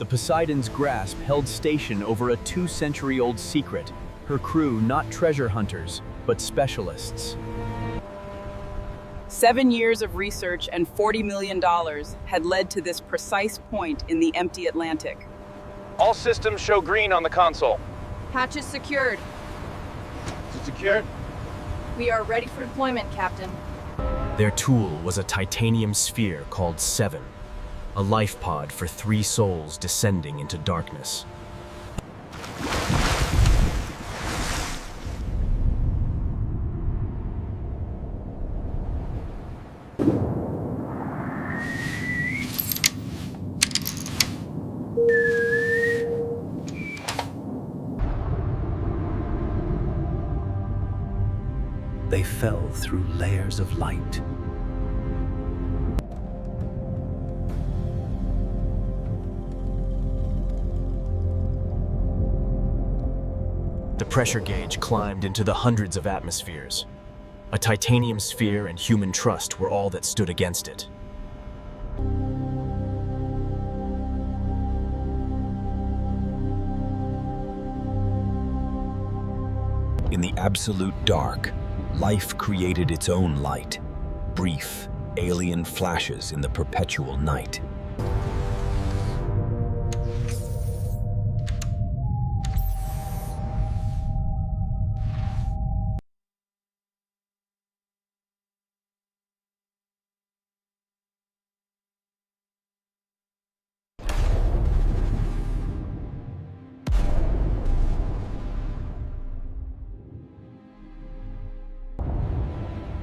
The Poseidon's grasp held station over a 2-century-old secret, her crew not treasure hunters, but specialists. 7 years of research and $40 million had led to this precise point in the empty Atlantic. All systems show green on the console. Hatches secured. Is it secured? We are ready for deployment, Captain. Their tool was a titanium sphere called Seven, a life pod for 3 souls descending into darkness. They fell through layers of light. The pressure gauge climbed into the hundreds of atmospheres. A titanium sphere and human trust were all that stood against it. In the absolute dark, life created its own light. Brief, alien flashes in the perpetual night.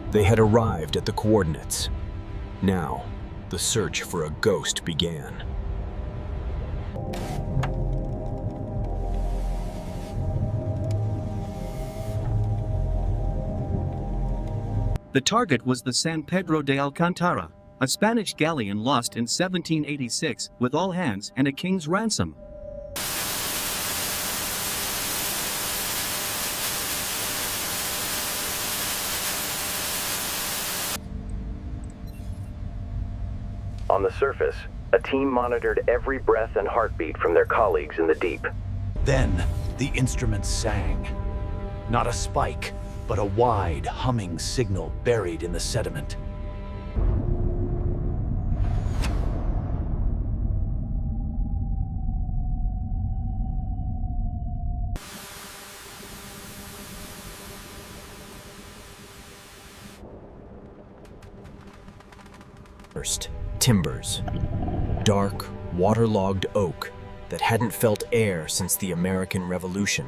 They had arrived at the coordinates. Now, the search for a ghost began. The target was the San Pedro de Alcantara, a Spanish galleon lost in 1786 with all hands and a king's ransom. On the surface, a team monitored every breath and heartbeat from their colleagues in the deep. Then, the instruments sang. Not a spike, but a wide, humming signal buried in the sediment. First, timbers. Dark, waterlogged oak that hadn't felt air since the American Revolution.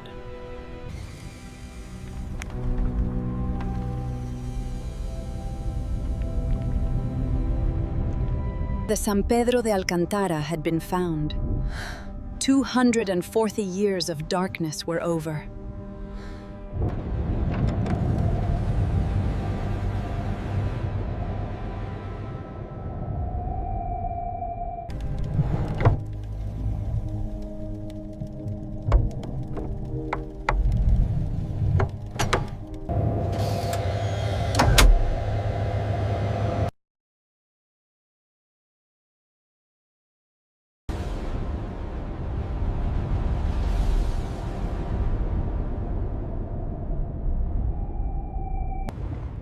The San Pedro de Alcantara had been found. 240 years of darkness were over.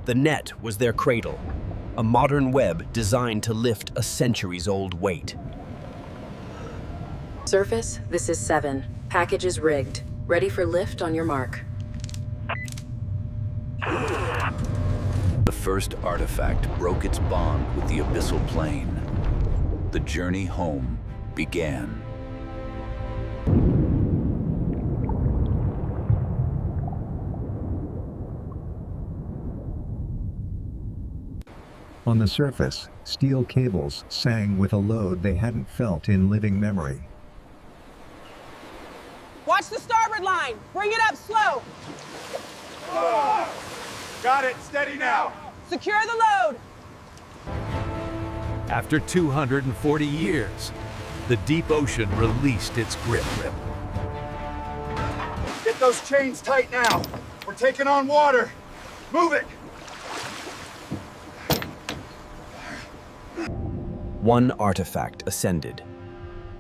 The net was their cradle, a modern web designed to lift a centuries-old weight. Surface, this is 7. Package is rigged. Ready for lift on your mark. The first artifact broke its bond with the abyssal plane. The journey home began. On the surface, steel cables sang with a load they hadn't felt in living memory. Watch the starboard line! Bring it up slow! Got it, steady now. Secure the load! After 240 years, the deep ocean released its grip. Get those chains tight now. We're taking on water. Move it. One artifact ascended.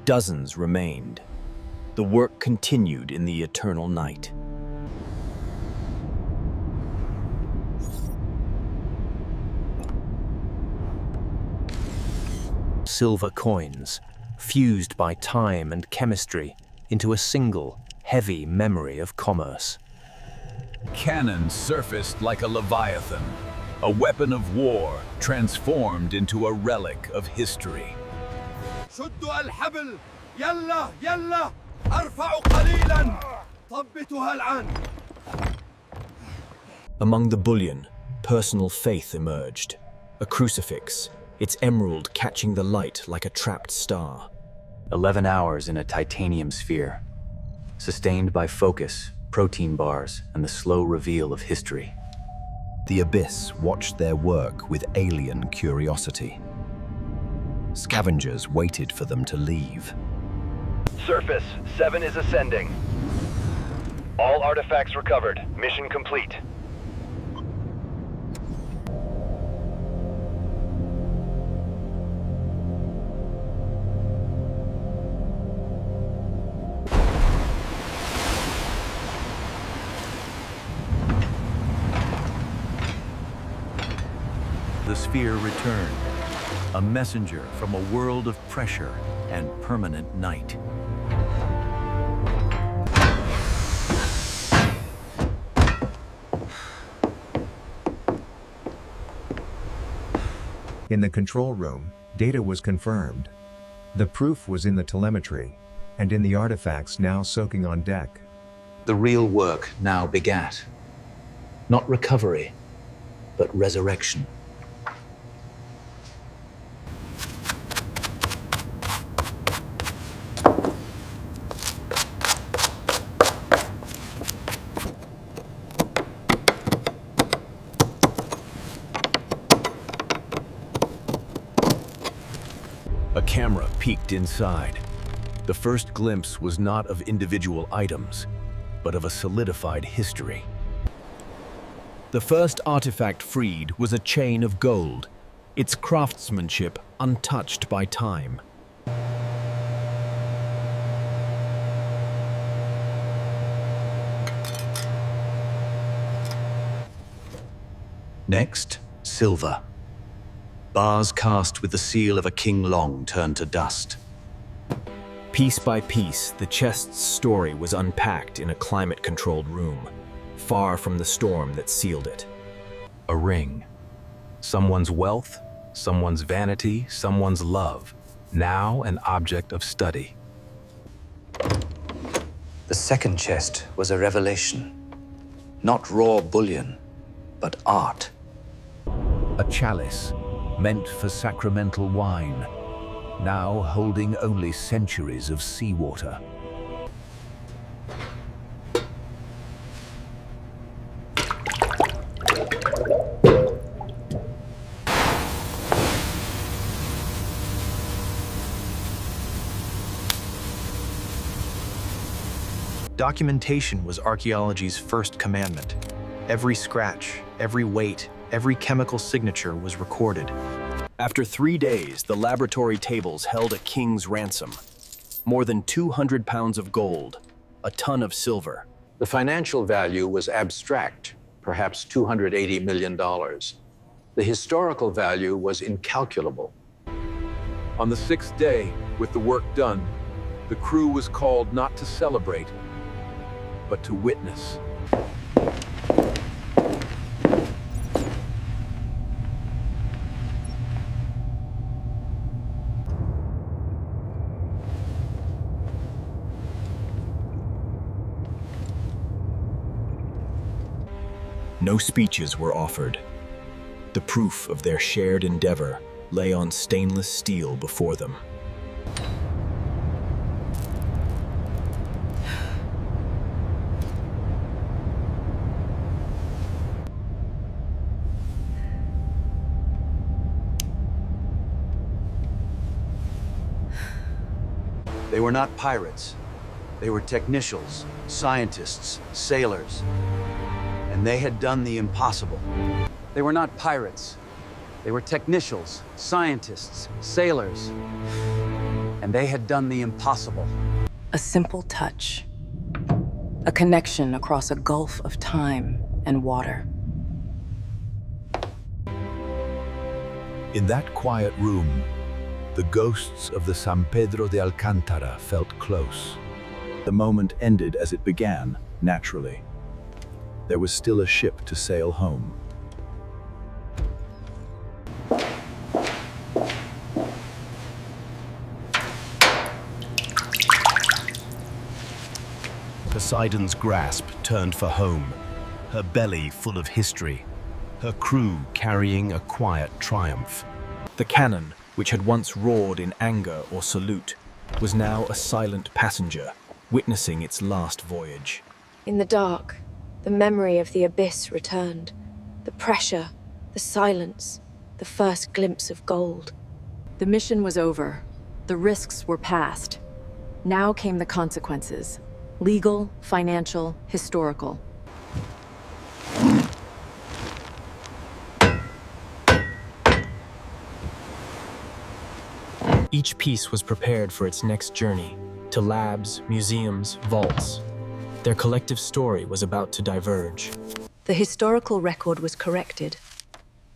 Dozens remained. The work continued in the eternal night. Silver coins, fused by time and chemistry into a single, heavy memory of commerce. Cannon surfaced like a leviathan, a weapon of war transformed into a relic of history. شدوا الحبل يلا يلا ارفعوا قليلا ثبتوها الآن. Among the bullion, personal faith emerged. A crucifix, its emerald catching the light like a trapped star. 11 hours in a titanium sphere, sustained by focus, protein bars, and the slow reveal of history. The Abyss watched their work with alien curiosity. Scavengers waited for them to leave. Surface, 7 is ascending. All artifacts recovered. Mission complete. The sphere returned, a messenger from a world of pressure and permanent night. In the control room, data was confirmed. The proof was in the telemetry, and in the artifacts now soaking on deck. The real work now began. Not recovery, but resurrection. A camera peeked inside. The first glimpse was not of individual items, but of a solidified history. The first artifact freed was a chain of gold, its craftsmanship untouched by time. Next, silver. Bars cast with the seal of a king long turned to dust. Piece by piece, the chest's story was unpacked in a climate-controlled room, far from the storm that sealed it. A ring. Someone's wealth, someone's vanity, someone's love. Now an object of study. The second chest was a revelation. Not raw bullion, but art. A chalice, meant for sacramental wine, now holding only centuries of seawater. Documentation was archaeology's first commandment. Every scratch, every weight, every chemical signature was recorded. After 3 days, the laboratory tables held a king's ransom. More than 200 pounds of gold, a ton of silver. The financial value was abstract, perhaps $280 million. The historical value was incalculable. On the 6th day, with the work done, the crew was called not to celebrate, but to witness. No speeches were offered. The proof of their shared endeavor lay on stainless steel before them. They were not pirates. They were technicians, scientists, sailors. And they had done the impossible. They were not pirates. They were technicians, scientists, sailors. And and they had done the impossible. A simple touch. A connection across a gulf of time and water. In that quiet room, the ghosts of the San Pedro de Alcántara felt close. The moment ended as it began, naturally. There was still a ship to sail home. Poseidon's grasp turned for home, her belly full of history, her crew carrying a quiet triumph. The cannon, which had once roared in anger or salute, was now a silent passenger, witnessing its last voyage. In the dark, the memory of the abyss returned. The pressure, the silence, the first glimpse of gold. The mission was over. The risks were past. Now came the consequences. Legal, financial, historical. Each piece was prepared for its next journey, to labs, museums, vaults. Their collective story was about to diverge. The historical record was corrected.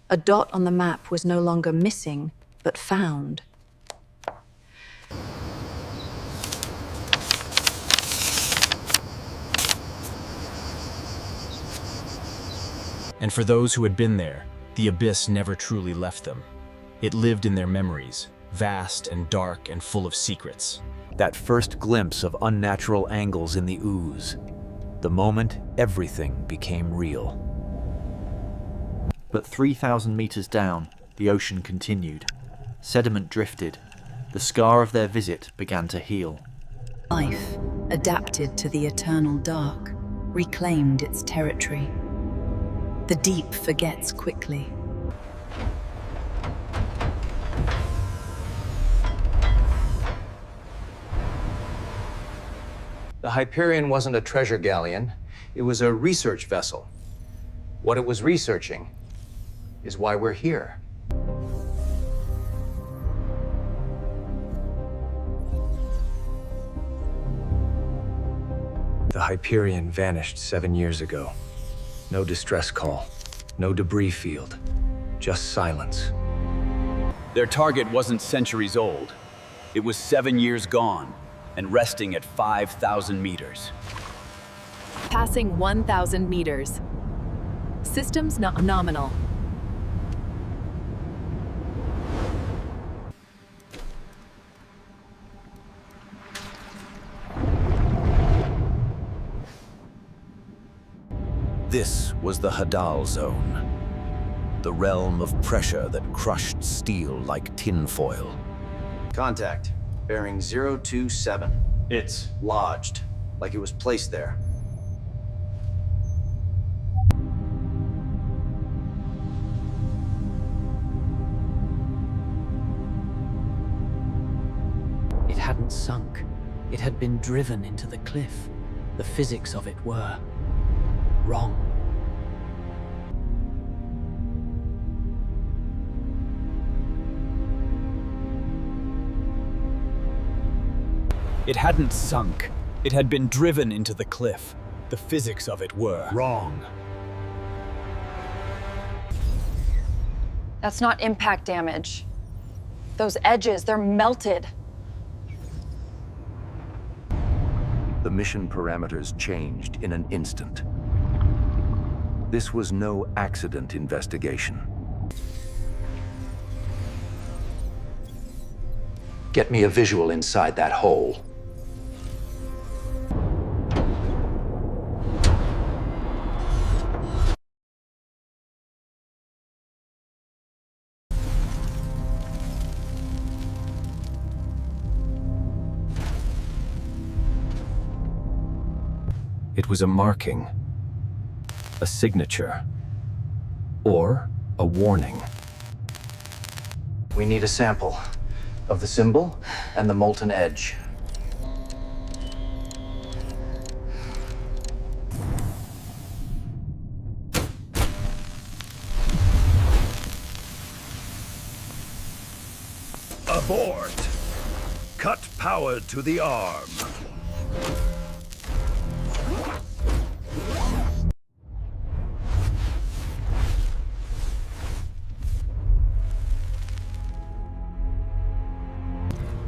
A dot on the map was no longer missing, but found. And for those who had been there, the abyss never truly left them. It lived in their memories, vast and dark and full of secrets. That first glimpse of unnatural angles in the ooze. The moment everything became real. But 3,000 meters down, the ocean continued. Sediment drifted. The scar of their visit began to heal. Life, adapted to the eternal dark, reclaimed its territory. The deep forgets quickly. The Hyperion wasn't a treasure galleon. It was a research vessel. What it was researching is why we're here. The Hyperion vanished 7 years ago. No distress call, no debris field, just silence. Their target wasn't centuries old. It was 7 years gone and resting at 5,000 meters. Passing 1,000 meters. Systems nominal. This was the Hadal Zone, the realm of pressure that crushed steel like tinfoil. Contact, bearing 027. It's lodged, like it was placed there. It hadn't sunk. It had been driven into the cliff. The physics of it were wrong. It hadn't sunk. It had been driven into the cliff. The physics of it were wrong. That's not impact damage. Those edges, they're melted. The mission parameters changed in an instant. This was no accident investigation. Get me a visual inside that hole. It was a marking, a signature, or a warning. We need a sample of the symbol and the molten edge. Abort! cut power to the arm.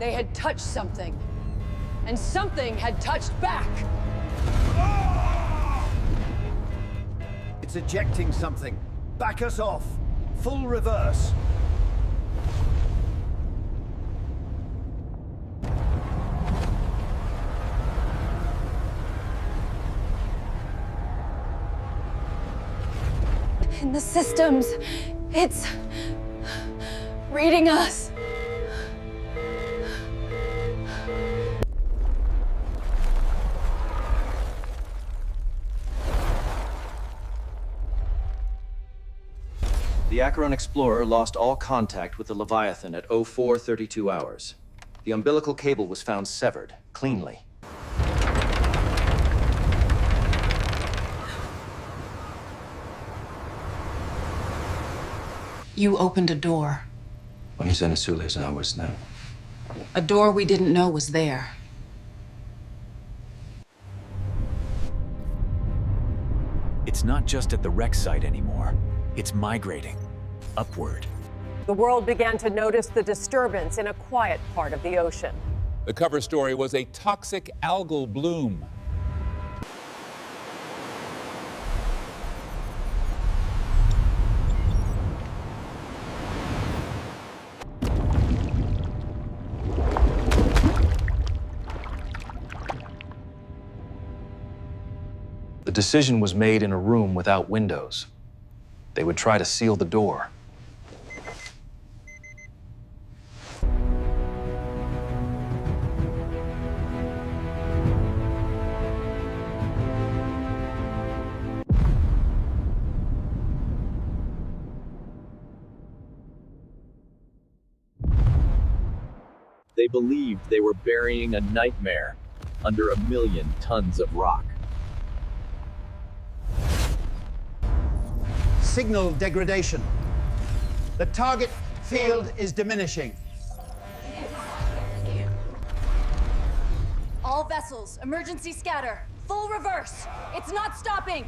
They had touched something, and something had touched back. It's ejecting something. Back us off. Full reverse. In the systems, it's reading us. The Acheron Explorer lost all contact with the Leviathan at 0432 hours. The umbilical cable was found severed, cleanly. You opened a door. When Zenisule's hours now. A door we didn't know was there. It's not just at the wreck site anymore. It's migrating upward. The world began to notice the disturbance in a quiet part of the ocean. The cover story was a toxic algal bloom. The decision was made in a room without windows. They would try to seal the door. They believed they were burying a nightmare under 1 million tons of rock. Signal degradation. The target field is diminishing. All vessels, emergency scatter. Full reverse. It's not stopping.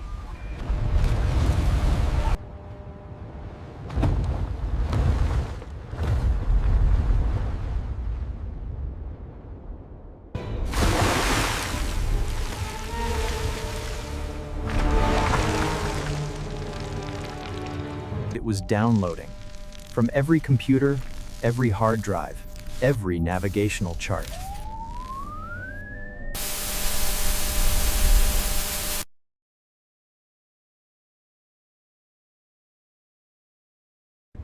It was downloading. From every computer, every hard drive, every navigational chart.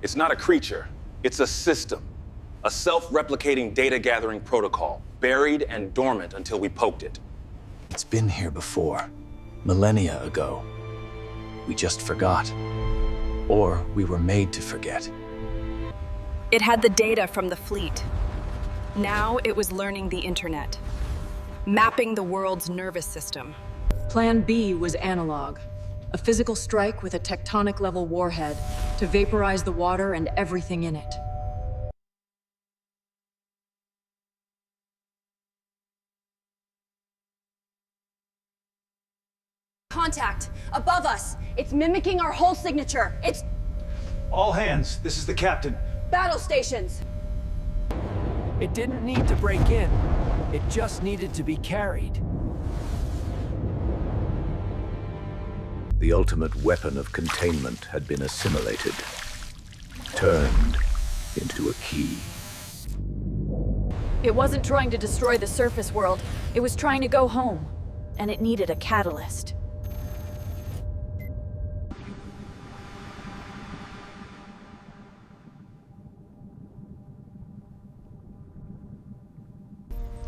It's not a creature, it's a system. A self-replicating data-gathering protocol, buried and dormant until we poked it. It's been here before, millennia ago. We just forgot. Or we were made to forget. It had the data from the fleet. Now it was learning the internet, mapping the world's nervous system. Plan B was analog. A physical strike with a tectonic-level warhead to vaporize the water and everything in it. Contact! Above us! It's mimicking our hull signature! It's... All hands, this is the captain. Battle stations! It didn't need to break in. It just needed to be carried. The ultimate weapon of containment had been assimilated, turned into a key. It wasn't trying to destroy the surface world. It was trying to go home. And it needed a catalyst.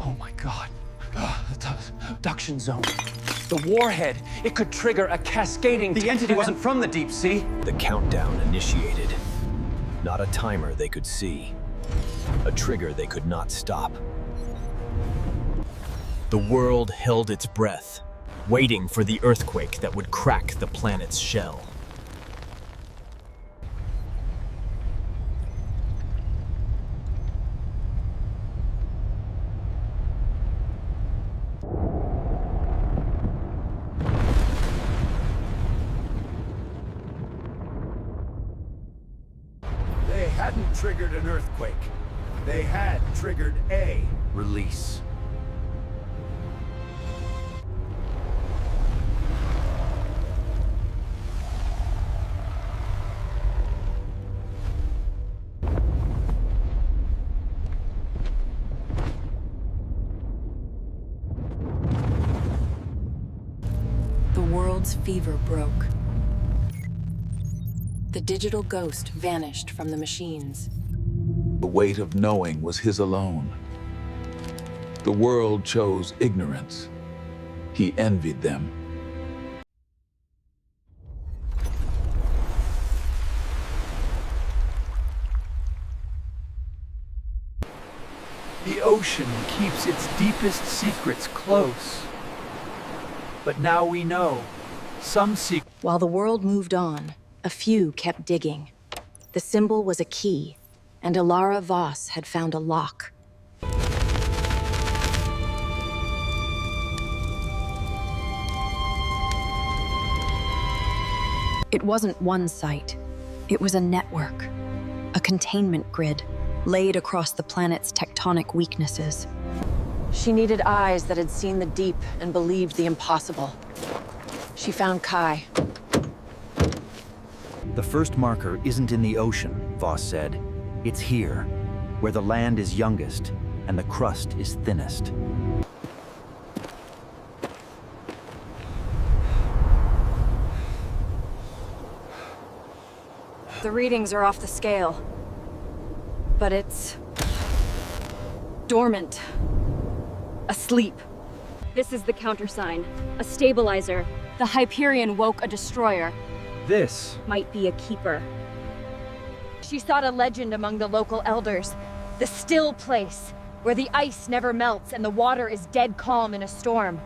Oh my God. The abduction zone. The warhead. It could trigger a cascading... The entity wasn't from the deep sea. The countdown initiated. Not a timer they could see. A trigger they could not stop. The world held its breath, waiting for the earthquake that would crack the planet's shell. triggered an earthquake. They had triggered a Release. The world's fever broke. The digital ghost vanished from the machines. The weight of knowing was his alone. The world chose ignorance. He envied them. The ocean keeps its deepest secrets close. But now we know, some secrets... While the world moved on, a few kept digging. The symbol was a key, and Alara Voss had found a lock. It wasn't one site. It was a network, a containment grid, laid across the planet's tectonic weaknesses. She needed eyes that had seen the deep and believed the impossible. She found Kai. The first marker isn't in the ocean, Voss said. It's here, where the land is youngest and the crust is thinnest. The readings are off the scale. But it's... dormant. Asleep. This is the countersign. A stabilizer. The Hyperion woke a destroyer. This might be a keeper. She sought a legend among the local elders. The still place, where the ice never melts and the water is dead calm in a storm.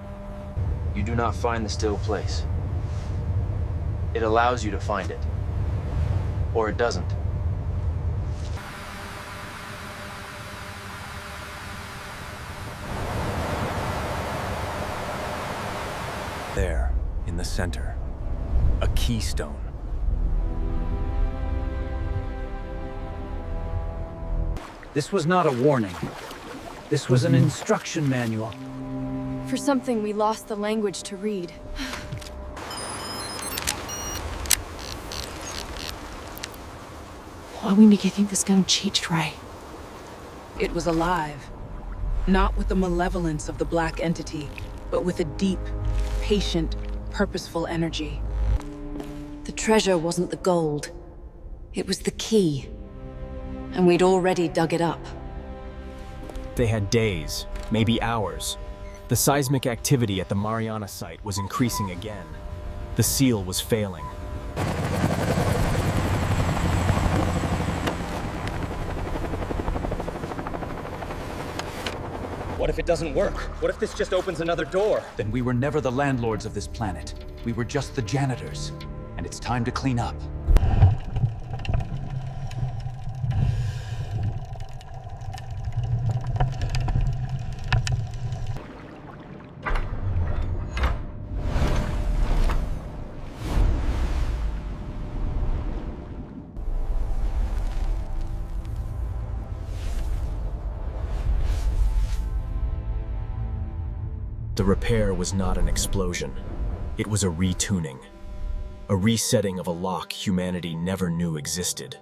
You do not find the still place. It allows you to find it. Or it doesn't. There, in the center, a keystone. This was not a warning. This was an instruction manual. For something we lost the language to read. It was alive, not with the malevolence of the black entity, but with a deep, patient, purposeful energy. The treasure wasn't the gold. It was the key. And we'd already dug it up. They had days, maybe hours. The seismic activity at the Mariana site was increasing again. The seal was failing. What if it doesn't work? What if this just opens another door? Then we were never the landlords of this planet. We were just the janitors. And it's time to clean up. The repair was not an explosion. It was a retuning. A resetting of a lock humanity never knew existed.